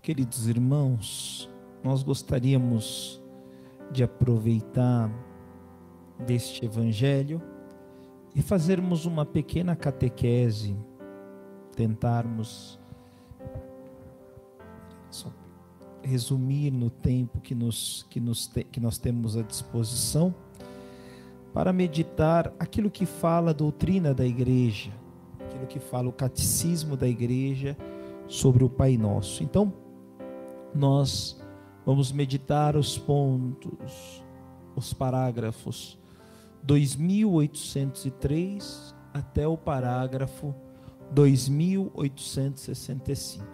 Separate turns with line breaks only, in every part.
Queridos irmãos, nós gostaríamos de aproveitar deste evangelho e fazermos uma pequena catequese, tentarmos resumir no tempo que nós temos à disposição, para meditar aquilo que fala a doutrina da igreja, aquilo que fala o catecismo da igreja sobre o Pai Nosso. Então, nós vamos meditar os pontos, os parágrafos 2803 até o parágrafo 2865.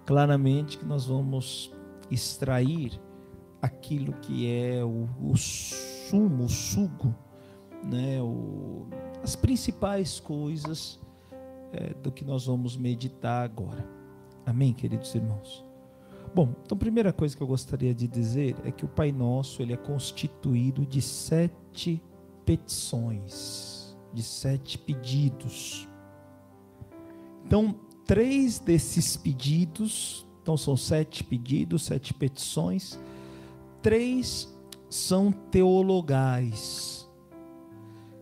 Claramente que nós vamos extrair aquilo que é o sugo, né? As principais coisas do que nós vamos meditar agora. Amém, queridos irmãos? Bom, então a primeira coisa que eu gostaria de dizer é que o Pai Nosso, ele é constituído de 7 petições, de 7 pedidos. Então, 3 desses pedidos, então são 7 pedidos, 7 petições, 3 são teologais,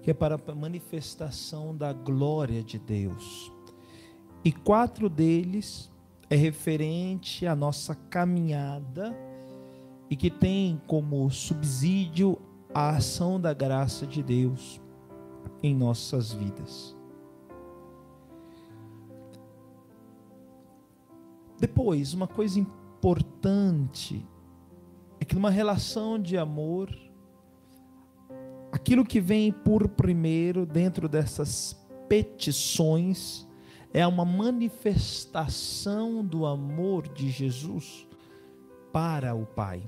que é para a manifestação da glória de Deus, e 4 deles é referente à nossa caminhada e que tem como subsídio a ação da graça de Deus em nossas vidas. Depois, uma coisa importante é que numa relação de amor, aquilo que vem por primeiro dentro dessas petições é uma manifestação do amor de Jesus para o Pai.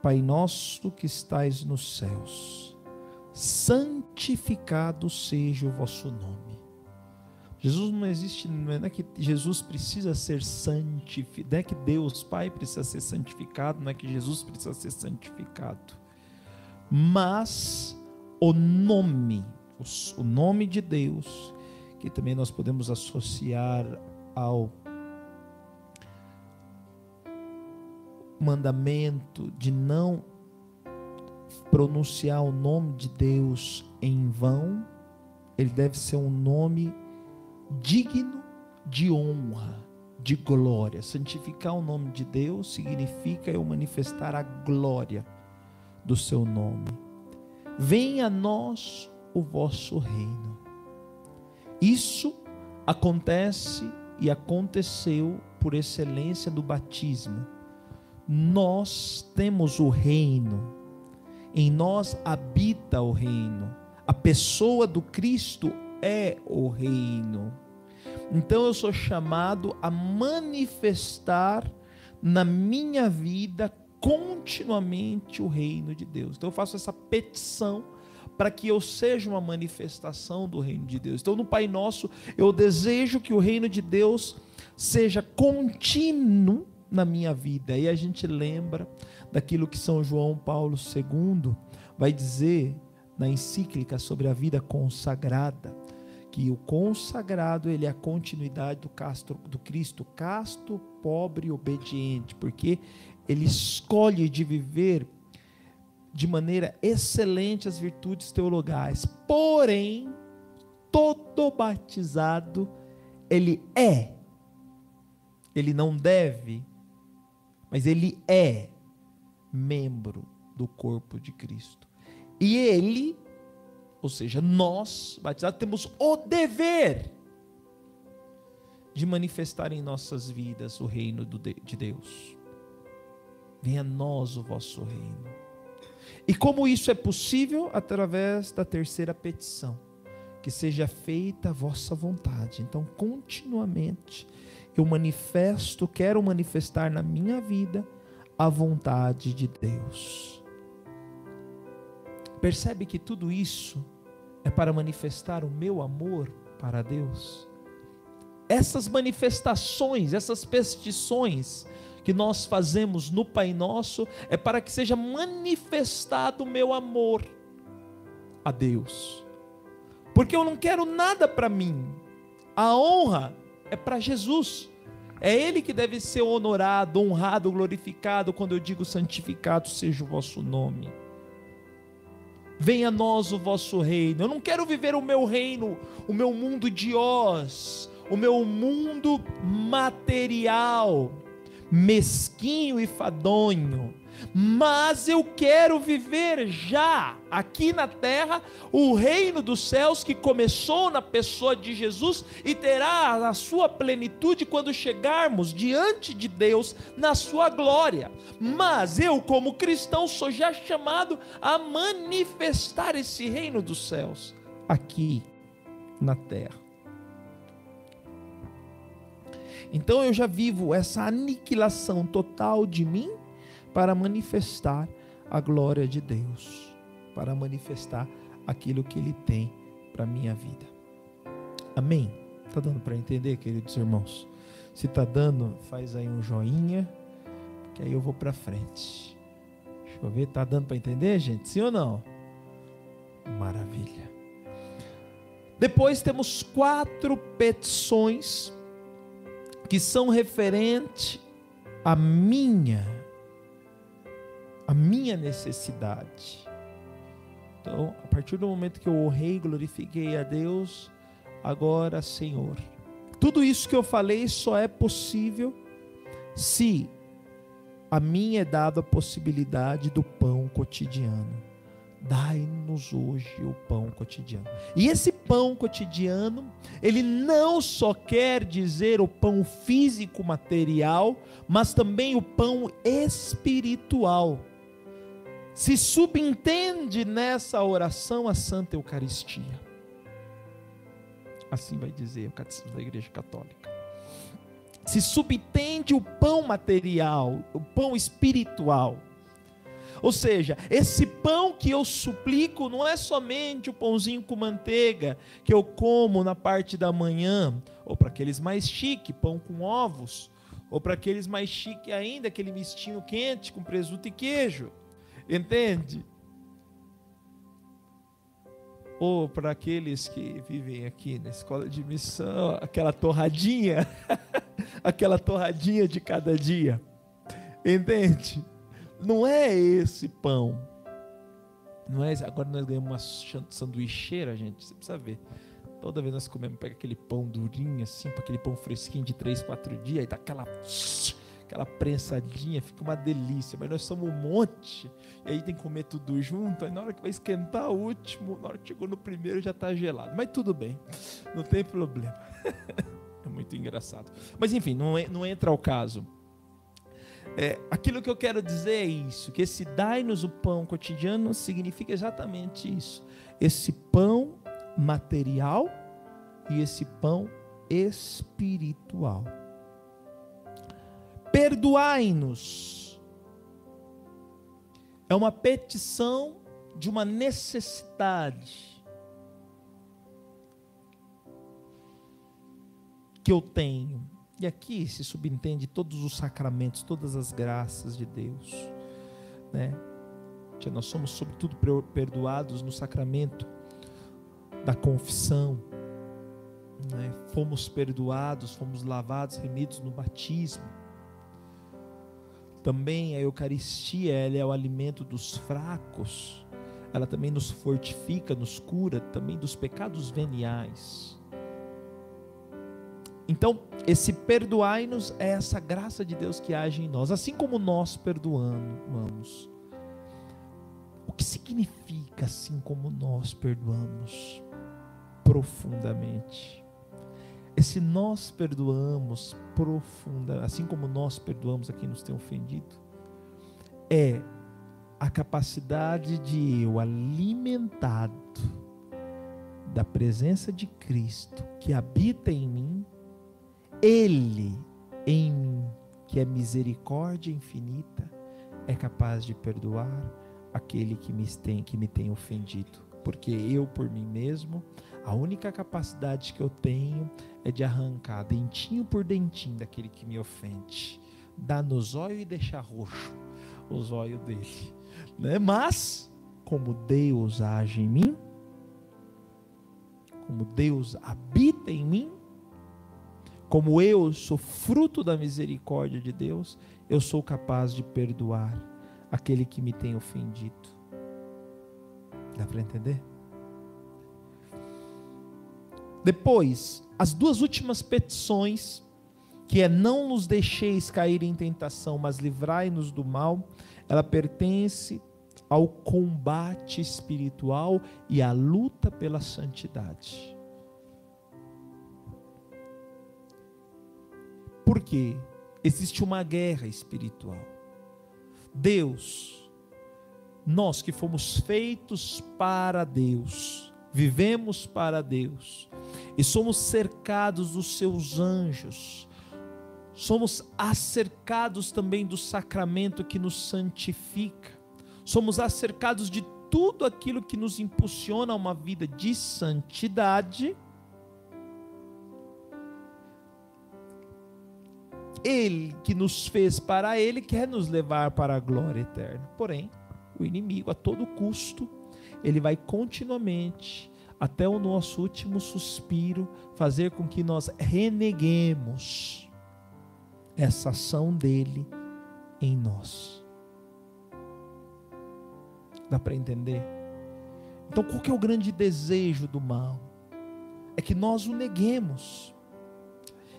Pai nosso que estais nos céus, santificado seja o vosso nome. Jesus não existe, não é que Jesus precisa ser santificado, não é que Deus Pai precisa ser santificado, não é que Jesus precisa ser santificado, mas o nome de Deus, que também nós podemos associar ao mandamento de não pronunciar o nome de Deus em vão. Ele deve ser um nome digno de honra, de glória. Santificar o nome de Deus significa eu manifestar a glória do seu nome. Venha a nós o vosso reino. Isso acontece e aconteceu por excelência do batismo. Nós temos o reino, em nós habita o reino, a pessoa do Cristo é o reino. Então eu sou chamado a manifestar na minha vida continuamente o reino de Deus. Então eu faço essa petição para que eu seja uma manifestação do reino de Deus. Então no Pai Nosso eu desejo que o reino de Deus seja contínuo na minha vida. E a gente lembra daquilo que São João Paulo II vai dizer na encíclica sobre a vida consagrada, que o consagrado ele é a continuidade do Cristo, casto, pobre e obediente, porque ele escolhe de viver de maneira excelente as virtudes teologais. Porém, todo batizado, ele não deve, mas ele é membro do corpo de Cristo. E ele, ou seja, nós, batizados, temos o dever de manifestar em nossas vidas o reino de Deus. Venha a nós o vosso reino. E como isso é possível? Através da terceira petição, que seja feita a vossa vontade. Então, continuamente, eu quero manifestar na minha vida a vontade de Deus. Percebe que tudo isso é para manifestar o meu amor para Deus? Essas manifestações, essas petições que nós fazemos no Pai Nosso é para que seja manifestado o meu amor a Deus. Porque eu não quero nada para mim, A honra é para Jesus. É Ele que deve ser honorado, honrado, glorificado. Quando eu digo santificado seja o vosso nome. Venha a nós o vosso reino. Eu não quero viver o meu reino, o meu mundo de Oz, o meu mundo material, mesquinho e fadonho. Mas eu quero viver já aqui na terra o reino dos céus que começou na pessoa de Jesus e terá a sua plenitude quando chegarmos diante de Deus na sua glória. Mas eu, como cristão, sou já chamado a manifestar esse reino dos céus aqui na terra. Então eu já vivo essa aniquilação total de mim para manifestar a glória de Deus, para manifestar aquilo que Ele tem para a minha vida. Amém? Está dando para entender, queridos irmãos? Se está dando, faz aí um joinha, que aí eu vou para frente. Deixa eu ver, está dando para entender, gente? Sim ou não? Maravilha. Depois temos 4 petições que são referentes à minha necessidade. Então, a partir do momento que eu honrei e glorifiquei a Deus, agora, Senhor, tudo isso que eu falei só é possível se a mim é dada a possibilidade do pão cotidiano. Dai-nos hoje o pão cotidiano. E esse pão cotidiano, ele não só quer dizer o pão físico material, mas também o pão espiritual. Se subentende nessa oração a Santa Eucaristia. Assim vai dizer o Catecismo da Igreja Católica. Se subentende o pão material, o pão espiritual. Ou seja, esse pão que eu suplico não é somente o pãozinho com manteiga que eu como na parte da manhã, ou para aqueles mais chique, pão com ovos, ou para aqueles mais chique ainda, aquele mistinho quente com presunto e queijo, entende? Ou para aqueles que vivem aqui na escola de missão, aquela torradinha, aquela torradinha de cada dia, entende? Não é esse pão. Não é esse. Agora nós ganhamos uma sanduicheira, gente. Você precisa ver. Toda vez nós comemos, pega aquele pão durinho assim, aquele pão fresquinho de 3, 4 dias, aí dá aquela prensadinha, fica uma delícia. Mas nós somos um monte, e aí tem que comer tudo junto. Aí na hora que vai esquentar o último, na hora que chegou no primeiro já está gelado. Mas tudo bem, não tem problema. É muito engraçado. Mas enfim, não entra ao caso. Aquilo que eu quero dizer é isso, que esse dai-nos o pão cotidiano significa exatamente isso, esse pão material e esse pão espiritual. Perdoai-nos é uma petição de uma necessidade que eu tenho. E aqui se subentende todos os sacramentos, todas as graças de Deus, né? Nós somos sobretudo perdoados no sacramento da confissão, né? Fomos perdoados, fomos lavados, remidos no batismo. Também a Eucaristia, ela é o alimento dos fracos, ela também nos fortifica, nos cura também dos pecados veniais. Então, esse perdoai-nos é essa graça de Deus que age em nós, assim como nós perdoamos. O que significa assim como nós perdoamos? Profundamente. Esse nós perdoamos profunda, assim como nós perdoamos a quem nos tem ofendido, é a capacidade de eu, alimentado da presença de Cristo que habita em mim, Ele em mim, que é misericórdia infinita, é capaz de perdoar aquele que me tem ofendido. Porque eu, por mim mesmo, a única capacidade que eu tenho é de arrancar dentinho por dentinho daquele que me ofende, dar no zóio e deixar roxo o zóio dele, né? Mas, como Deus age em mim, como Deus habita em mim, como eu sou fruto da misericórdia de Deus, eu sou capaz de perdoar aquele que me tem ofendido. Dá para entender? Depois, as duas últimas petições, que é não nos deixeis cair em tentação, mas livrai-nos do mal, ela pertence ao combate espiritual e à luta pela santidade. Por quê? Existe uma guerra espiritual. Deus, nós que fomos feitos para Deus, vivemos para Deus, e somos cercados dos seus anjos, somos acercados também do sacramento que nos santifica, somos acercados de tudo aquilo que nos impulsiona a uma vida de santidade. Ele que nos fez para Ele quer nos levar para a glória eterna. Porém, o inimigo, a todo custo, ele vai continuamente, até o nosso último suspiro, fazer com que nós reneguemos essa ação dele em nós. Dá para entender? Então, qual que é o grande desejo do mal? É que nós o neguemos.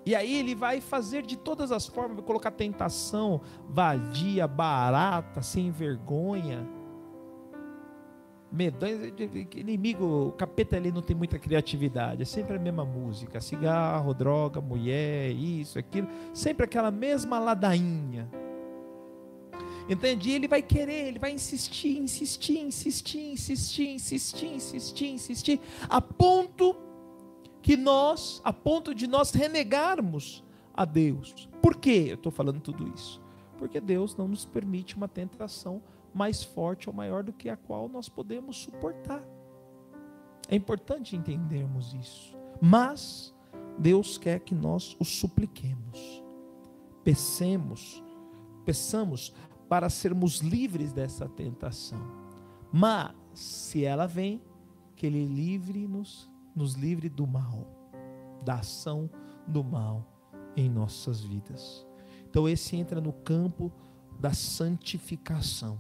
E aí ele vai fazer de todas as formas, vai colocar tentação vadia, barata, sem vergonha, medonha. Inimigo, o capeta ali não tem muita criatividade, é sempre a mesma música, cigarro, droga, mulher, isso, aquilo, sempre aquela mesma ladainha. Entende? E ele vai querer, ele vai insistir, a ponto de nós renegarmos a Deus. Por que eu estou falando tudo isso? Porque Deus não nos permite uma tentação mais forte ou maior do que a qual nós podemos suportar. É importante entendermos isso. Mas Deus quer que nós o supliquemos, peçamos para sermos livres dessa tentação. Mas se ela vem, que Ele nos livre do mal, da ação do mal em nossas vidas. Então esse entra no campo da santificação,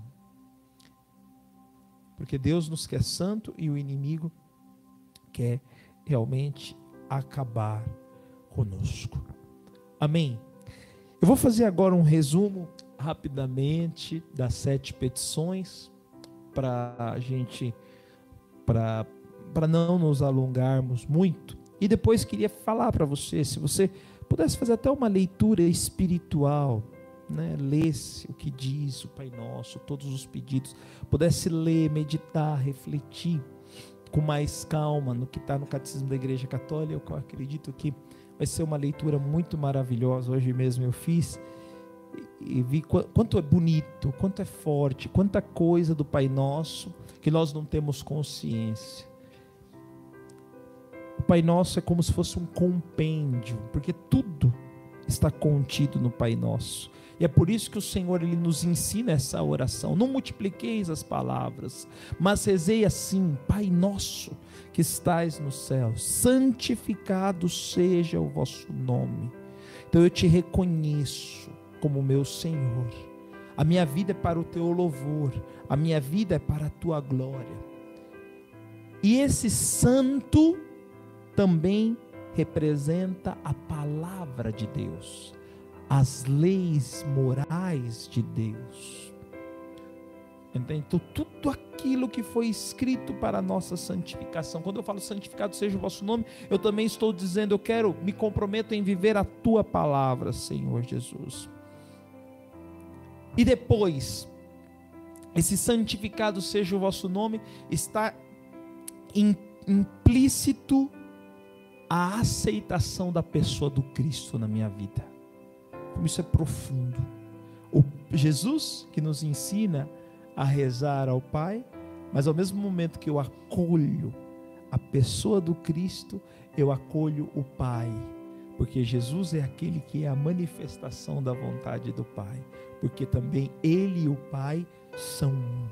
porque Deus nos quer santo e o inimigo quer realmente acabar conosco. Amém? Eu vou fazer agora um resumo rapidamente das 7 petições, para a gente, para não nos alongarmos muito, e depois queria falar para você, se você pudesse fazer até uma leitura espiritual, né? Lesse o que diz o Pai Nosso, todos os pedidos, pudesse ler, meditar, refletir com mais calma no que está no Catecismo da Igreja Católica. Eu acredito que vai ser uma leitura muito maravilhosa. Hoje mesmo eu fiz e vi quanto é bonito, quanto é forte, quanta coisa do Pai Nosso que nós não temos consciência. O Pai Nosso é como se fosse um compêndio, porque tudo está contido no Pai Nosso. E é por isso que o Senhor, Ele nos ensina essa oração. Não multipliqueis as palavras, mas rezei assim: Pai Nosso que estais no céu, santificado seja o vosso nome. Então eu te reconheço como meu Senhor. A minha vida é para o teu louvor, a minha vida é para a tua glória. E esse santo também representa a palavra de Deus, as leis morais de Deus. Entende? Então tudo aquilo que foi escrito para a nossa santificação. Quando eu falo santificado seja o vosso nome, eu também estou dizendo, me comprometo em viver a tua palavra, Senhor Jesus. E depois, esse santificado seja o vosso nome, está implícito a aceitação da pessoa do Cristo na minha vida. Como isso é profundo. O Jesus que nos ensina a rezar ao Pai, mas ao mesmo momento que eu acolho a pessoa do Cristo, eu acolho o Pai, porque Jesus é aquele que é a manifestação da vontade do Pai, porque também Ele e o Pai são um.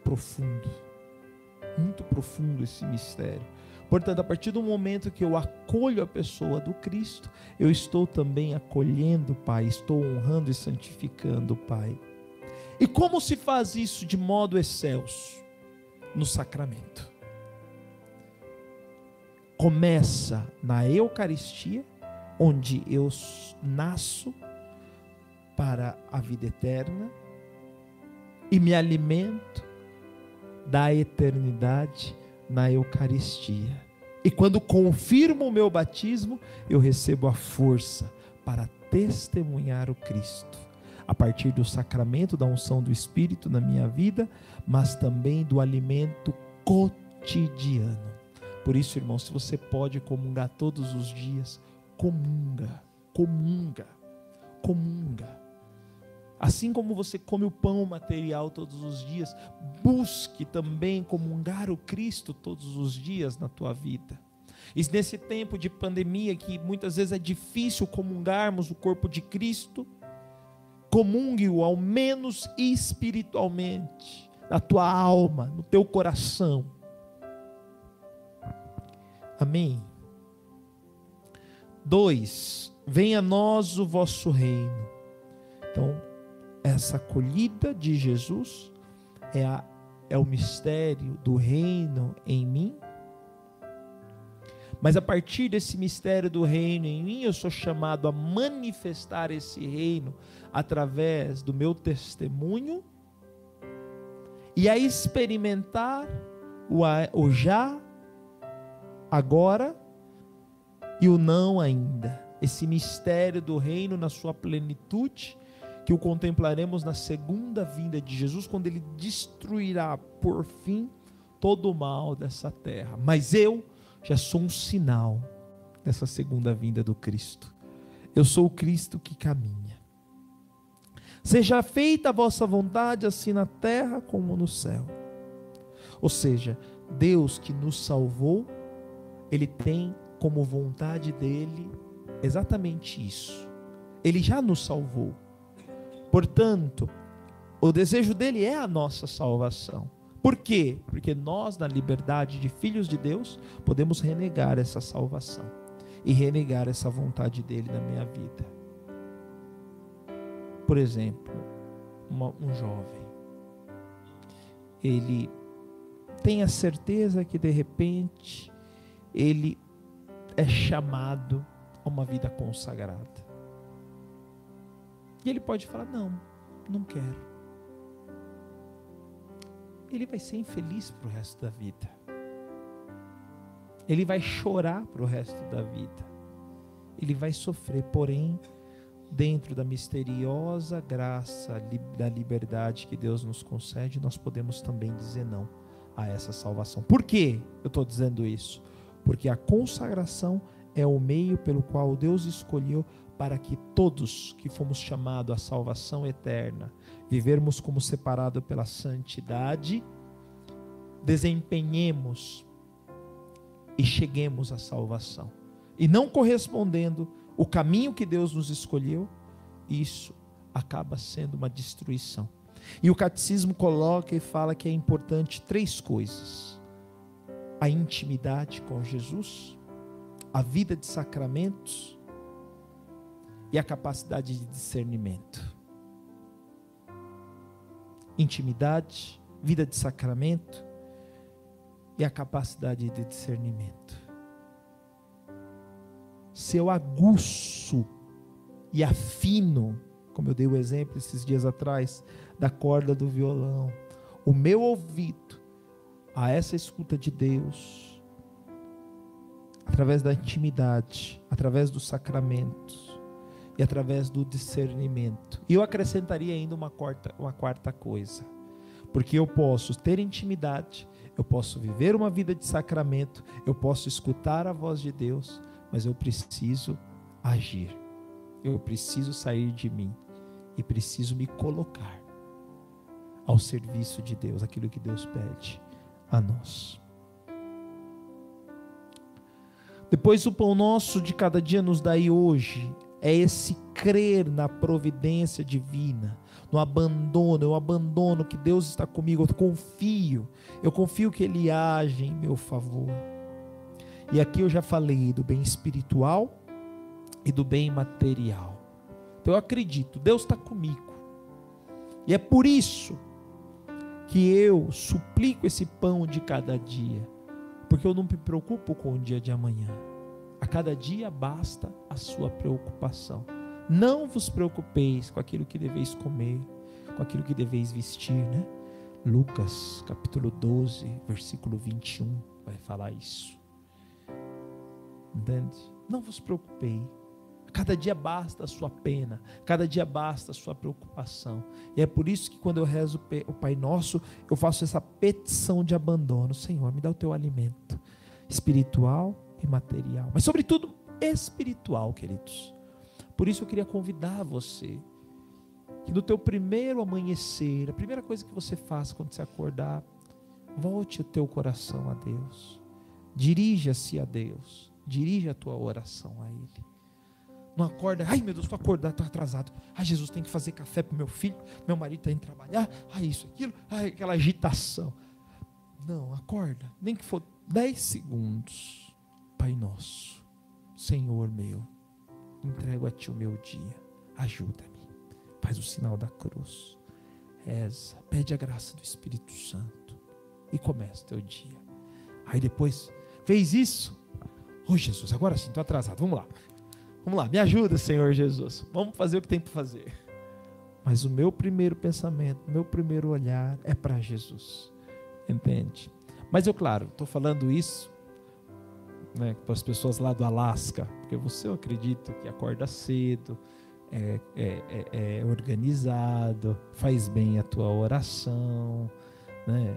Profundo, muito profundo esse mistério. Portanto, a partir do momento que eu acolho a pessoa do Cristo, eu estou também acolhendo o Pai, estou honrando e santificando o Pai. E como se faz isso de modo excelso? No sacramento. Começa na Eucaristia, onde eu nasço para a vida eterna e me alimento da eternidade na Eucaristia. E quando confirmo o meu batismo, eu recebo a força para testemunhar o Cristo, a partir do sacramento da unção do Espírito na minha vida, mas também do alimento cotidiano. Por isso, irmão, se você pode comungar todos os dias, comunga. Assim como você come o pão material todos os dias, busque também comungar o Cristo todos os dias na tua vida. E nesse tempo de pandemia, que muitas vezes é difícil comungarmos o corpo de Cristo, comungue-o ao menos espiritualmente, na tua alma, no teu coração. Amém? 2. Venha a nós o vosso reino. Então, essa acolhida de Jesus é o mistério do reino em mim. Mas a partir desse mistério do reino em mim, eu sou chamado a manifestar esse reino através do meu testemunho e a experimentar o já, agora e o não ainda. Esse mistério do reino na sua plenitude, que o contemplaremos na segunda vinda de Jesus, quando ele destruirá por fim todo o mal dessa terra. Mas eu já sou um sinal dessa segunda vinda do Cristo. Eu sou o Cristo que caminha. Seja feita a vossa vontade, assim na terra como no céu. Ou seja, Deus que nos salvou, Ele tem como vontade dele exatamente isso. Ele já nos salvou. Portanto, o desejo dele é a nossa salvação. Por quê? Porque nós, na liberdade de filhos de Deus, podemos renegar essa salvação e renegar essa vontade dele na minha vida. Por exemplo, um jovem, ele tem a certeza que de repente ele é chamado a uma vida consagrada. E ele pode falar, não quero. Ele vai ser infeliz para o resto da vida. Ele vai chorar para o resto da vida. Ele vai sofrer, porém, dentro da misteriosa graça da liberdade que Deus nos concede, nós podemos também dizer não a essa salvação. Por que eu estou dizendo isso? Porque a consagração é o meio pelo qual Deus escolheu para que todos que fomos chamados à salvação eterna, vivermos como separados pela santidade, desempenhemos e cheguemos à salvação. E não correspondendo o caminho que Deus nos escolheu, isso acaba sendo uma destruição. E o catecismo coloca e fala que é importante 3 coisas: a intimidade com Jesus, a vida de sacramentos e a capacidade de discernimento. Intimidade, vida de sacramento e a capacidade de discernimento. Se eu aguço e afino, como eu dei o exemplo esses dias atrás, da corda do violão, o meu ouvido a essa escuta de Deus, através da intimidade, através dos sacramentos e através do discernimento. E eu acrescentaria ainda uma quarta coisa, porque eu posso ter intimidade, eu posso viver uma vida de sacramento, eu posso escutar a voz de Deus, mas eu preciso agir, eu preciso sair de mim e preciso me colocar ao serviço de Deus, aquilo que Deus pede a nós. Depois, o pão nosso de cada dia nos dai hoje, é esse crer na providência divina, no abandono. Eu abandono que Deus está comigo, eu confio que Ele age em meu favor. E aqui eu já falei do bem espiritual e do bem material. Então eu acredito, Deus está comigo. E é por isso que eu suplico esse pão de cada dia, porque eu não me preocupo com o dia de amanhã. A cada dia basta a sua preocupação. Não vos preocupeis com aquilo que deveis comer, com aquilo que deveis vestir, né? Lucas capítulo 12, versículo 21 vai falar isso. Entende? Não vos preocupeis. Cada dia basta a sua pena, cada dia basta a sua preocupação. E é por isso que quando eu rezo o Pai Nosso, eu faço essa petição de abandono. Senhor, me dá o teu alimento espiritual e material, mas sobretudo espiritual, queridos. Por isso eu queria convidar você, que no teu primeiro amanhecer, a primeira coisa que você faça quando você acordar, volte o teu coração a Deus, dirija-se a Deus, dirija a tua oração a Ele. Não acorda, ai meu Deus, estou acordado, estou atrasado, ai Jesus, tem que fazer café para o meu filho, meu marido está indo trabalhar, ai isso, aquilo, ai aquela agitação. Não, acorda, nem que for 10 segundos, Pai Nosso, Senhor meu, entrego a Ti o meu dia, ajuda-me, faz o sinal da cruz, reza, pede a graça do Espírito Santo e começa o teu dia. Aí depois, fez isso, oh Jesus, agora sim, estou atrasado, vamos lá, me ajuda, Senhor Jesus, vamos fazer o que tem para fazer. Mas o meu primeiro pensamento, o meu primeiro olhar é para Jesus, entende? Mas eu, claro, estou falando isso, né, para as pessoas lá do Alasca, porque você, eu acredito que acorda cedo, é organizado, faz bem a tua oração, né?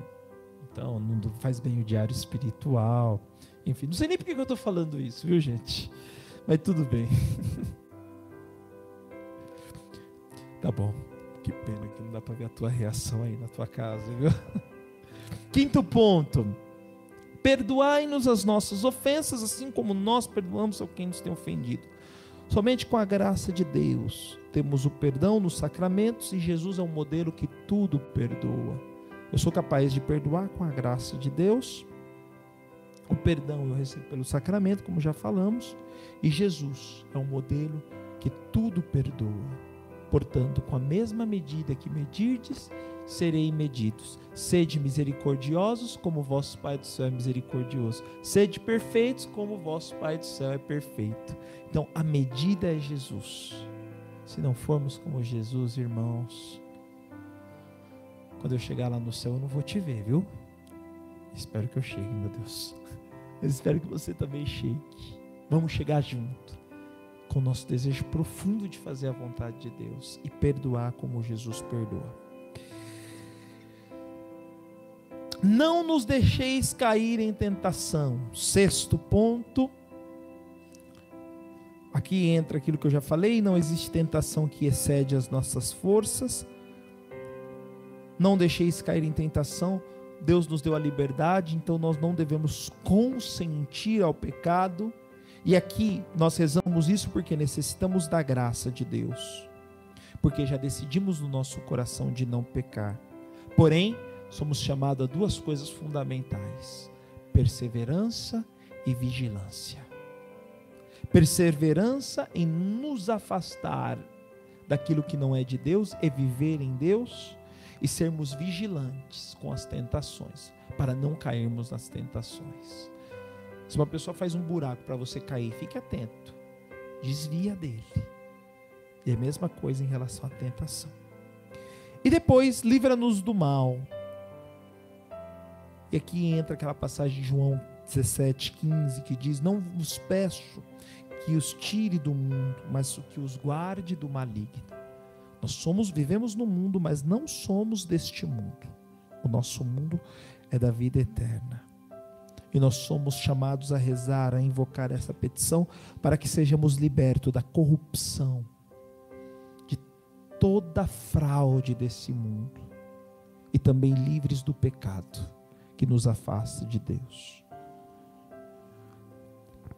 Então não faz bem o diário espiritual, enfim, não sei nem por que eu estou falando isso, viu gente? Mas tudo bem. Tá bom. Que pena que não dá para ver a tua reação aí na tua casa, viu? Quinto ponto. Perdoai-nos as nossas ofensas, assim como nós perdoamos a quem nos tem ofendido. Somente com a graça de Deus temos o perdão nos sacramentos, e Jesus é um modelo que tudo perdoa. Eu sou capaz de perdoar com a graça de Deus. O perdão eu recebo pelo sacramento, como já falamos, e Jesus é um modelo que tudo perdoa. Portanto, com a mesma medida que medirdes, serei medidos. Sede misericordiosos, como vosso Pai do céu é misericordioso. Sede perfeitos, como vosso Pai do céu é perfeito. Então, a medida é Jesus. Se não formos como Jesus, irmãos, quando eu chegar lá no céu, eu não vou te ver, viu? Espero que eu chegue, meu Deus. Eu espero que você também chegue. Vamos chegar junto, com o nosso desejo profundo de fazer a vontade de Deus e perdoar como Jesus perdoa. Não nos deixeis cair em tentação. Sexto ponto. Aqui entra aquilo que eu já falei: não existe tentação que excede as nossas forças. Não deixeis cair em tentação. Deus nos deu a liberdade, então nós não devemos consentir ao pecado. E aqui nós rezamos isso porque necessitamos da graça de Deus, porque já decidimos no nosso coração de não pecar. Porém, somos chamados a duas coisas fundamentais: perseverança e vigilância. Perseverança em nos afastar daquilo que não é de Deus e viver em Deus, e sermos vigilantes com as tentações, para não cairmos nas tentações. Se uma pessoa faz um buraco para você cair, fique atento, desvia dele. E a mesma coisa em relação à tentação. E depois, livra-nos do mal. E aqui entra aquela passagem de João 17:15, que diz: não vos peço que os tire do mundo, mas que os guarde do maligno. Nós vivemos no mundo, mas não somos deste mundo. O nosso mundo é da vida eterna. E nós somos chamados a rezar, a invocar essa petição, para que sejamos libertos da corrupção, de toda fraude desse mundo, e também livres do pecado que nos afasta de Deus.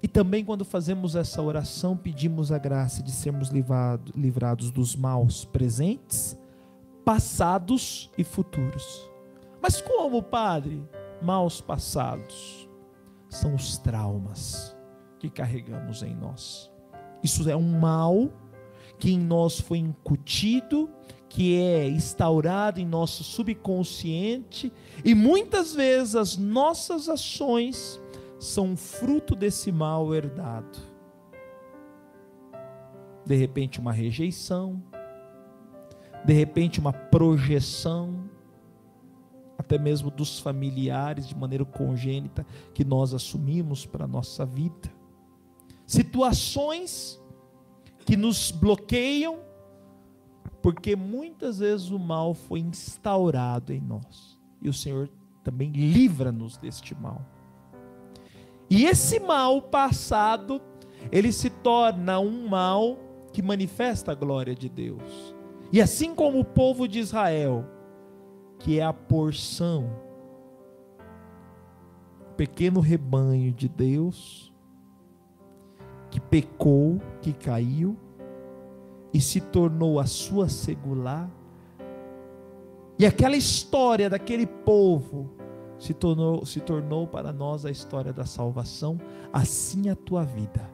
E também, quando fazemos essa oração, pedimos a graça de sermos livrados dos maus presentes, passados e futuros. Mas como, Padre? Maus passados. são os traumas que carregamos em nós. Isso é um mal que em nós foi incutido, que é instaurado em nosso subconsciente, e muitas vezes as nossas ações são fruto desse mal herdado. De repente uma rejeição, de repente uma projeção, até mesmo dos familiares de maneira congênita que nós assumimos para a nossa vida. Situações que nos bloqueiam, porque muitas vezes o mal foi instaurado em nós. E o Senhor também livra-nos deste mal. E esse mal passado, ele se torna um mal que manifesta a glória de Deus. E assim como o povo de Israel, que é a porção, pequeno rebanho de Deus, que pecou, que caiu, e se tornou a sua singular, e aquela história daquele povo se tornou para nós a história da salvação. Assim a tua vida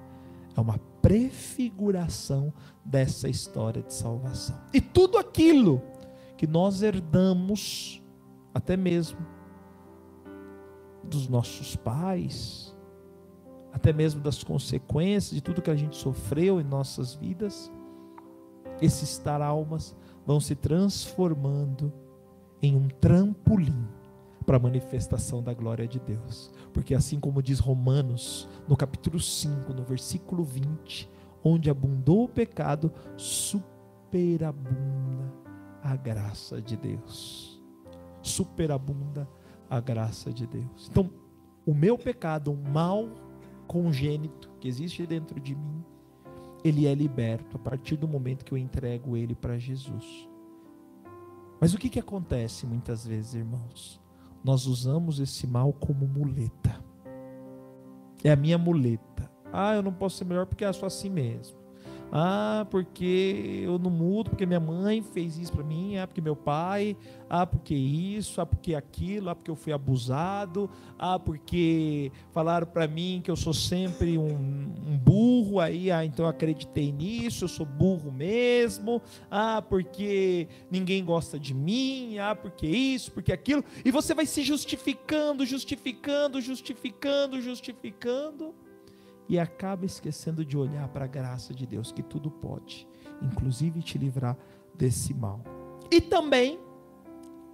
é uma prefiguração dessa história de salvação. E tudo aquilo que nós herdamos, até mesmo dos nossos pais, até mesmo das consequências de tudo que a gente sofreu em nossas vidas, esses traumas vão se transformando em um trampolim para a manifestação da glória de Deus. Porque assim como diz Romanos, no capítulo 5, no versículo 20, onde abundou o pecado, superabunda a graça de Deus. Superabunda a graça de Deus. Então, o meu pecado, um mal congênito que existe dentro de mim, ele é liberto a partir do momento que eu entrego ele para Jesus. Mas o que acontece muitas vezes, irmãos? Nós usamos esse mal como muleta. É a minha muleta. Eu não posso ser melhor porque eu sou assim mesmo. Porque eu não mudo, porque minha mãe fez isso para mim, porque meu pai, porque isso, porque aquilo, porque eu fui abusado, porque falaram para mim que eu sou sempre um burro, então eu acreditei nisso, eu sou burro mesmo, porque ninguém gosta de mim, porque isso, porque aquilo, e você vai se justificando, e acaba esquecendo de olhar para a graça de Deus, que tudo pode, inclusive te livrar desse mal. E também,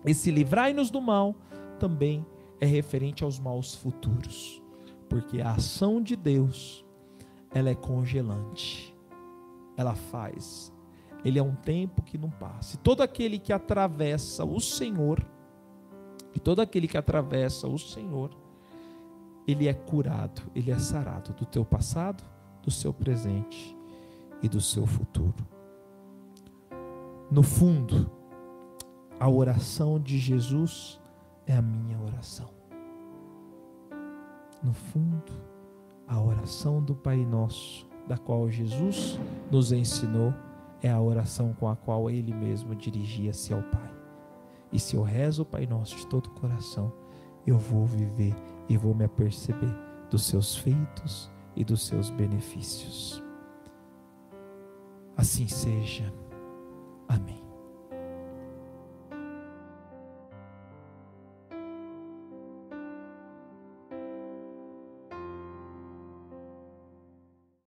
esse livrai-nos do mal, também é referente aos maus futuros, porque a ação de Deus, ela é congelante, ela faz, ele é um tempo que não passa, e todo aquele que atravessa o Senhor, ele é curado, ele é sarado do teu passado, do seu presente e do seu futuro. No fundo, a oração de Jesus é a minha oração. No fundo, a oração do Pai Nosso, da qual Jesus nos ensinou, é a oração com a qual Ele mesmo dirigia-se ao Pai. E se eu rezo o Pai Nosso de todo o coração, eu vou viver e vou me aperceber dos seus feitos e dos seus benefícios. Assim seja. Amém.